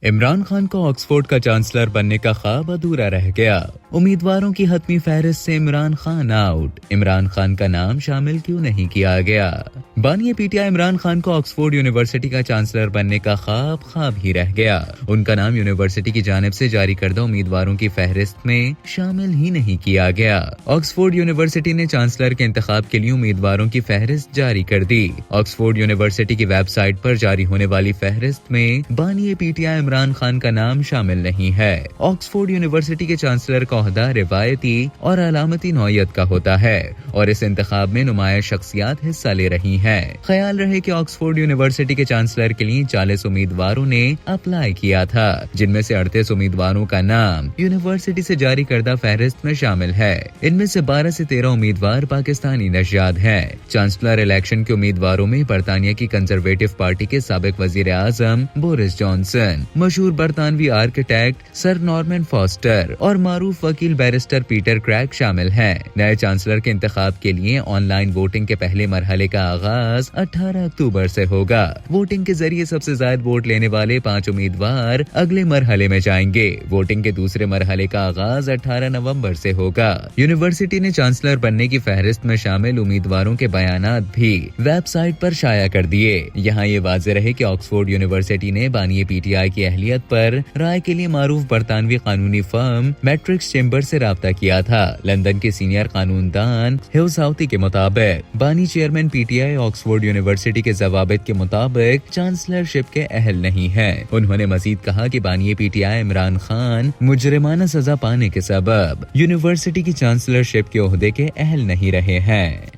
इमरान खान को ऑक्सफोर्ड का चांसलर बनने का ख्वाब अधूरा रह गया। उम्मीदवारों की हतमी फहरिस्त से इमरान खान आउट। इमरान खान का नाम शामिल क्यों नहीं किया गया? बानी पीटीआई इमरान खान को ऑक्सफोर्ड यूनिवर्सिटी का चांसलर बनने का ख्वाब ही रह गया। उनका नाम यूनिवर्सिटी की जानिब से जारी करदा उम्मीदवारों की फहरिस्त में शामिल ही नहीं किया गया। ऑक्सफोर्ड यूनिवर्सिटी ने चांसलर के इंतखाब के लिए उम्मीदवारों की फहरिस्त जारी कर दी। ऑक्सफोर्ड यूनिवर्सिटी की वेबसाइट पर जारी होने वाली फहरिस्त में बानी पीटीआई इमरान खान का नाम शामिल नहीं है। ऑक्सफोर्ड यूनिवर्सिटी के चांसलर का ओहदा रिवायती और अलामती नौयत का होता है और इस इंतखाब में नुमाया शख्सियात हिस्सा ले रही हैं। ख्याल रहे कि ऑक्सफोर्ड यूनिवर्सिटी के चांसलर के लिए 40 उम्मीदवारों ने अप्लाई किया था, जिनमें से 38 उम्मीदवारों का नाम यूनिवर्सिटी से जारी करदा फहरिस्त में शामिल है। इनमें से 12 से 13 उम्मीदवार पाकिस्तानी नस्याद हैं। चांसलर इलेक्शन के उम्मीदवारों में बरतानिया की कंजर्वेटिव पार्टी के साबिक वजीर आजम बोरिस जॉनसन, मशहूर बरतानवी आर्किटेक्ट सर नॉर्मन फॉस्टर और मारूफ वकील बैरिस्टर पीटर क्रैक शामिल हैं। नए चांसलर के इंतखाब के लिए ऑनलाइन वोटिंग के पहले मरहले का आगाज 18 अक्टूबर से होगा। वोटिंग के जरिए सबसे ज्यादा वोट लेने वाले 5 उम्मीदवार अगले मरहले में जाएंगे। वोटिंग के दूसरे मरहले का आगाज 18 नवंबर से होगा। यूनिवर्सिटी ने चांसलर बनने की फहरिस्त में शामिल उम्मीदवारों के बयानात भी वेबसाइट पर शाया कर दिए। यहाँ ये वाज़ेह रहे कि ऑक्सफोर्ड यूनिवर्सिटी ने बानी पीटीआई की अहलियत पर राय के लिए मारूफ बरतानवी कानूनी फर्म मैट्रिक्स चेम्बर से राब्ता किया था। लंदन के सीनियर कानूनदान ह्यू साउथी के मुताबिक बानी चेयरमैन पीटीआई ऑक्सफोर्ड यूनिवर्सिटी के जवाबित के मुताबिक चांसलरशिप के अहल नहीं है। उन्होंने मजीद कहा कि बानी पीटीआई इमरान खान मुजरिमाना सजा पाने के सबब यूनिवर्सिटी की चांसलरशिप के ओहदे के अहल नहीं रहे हैं।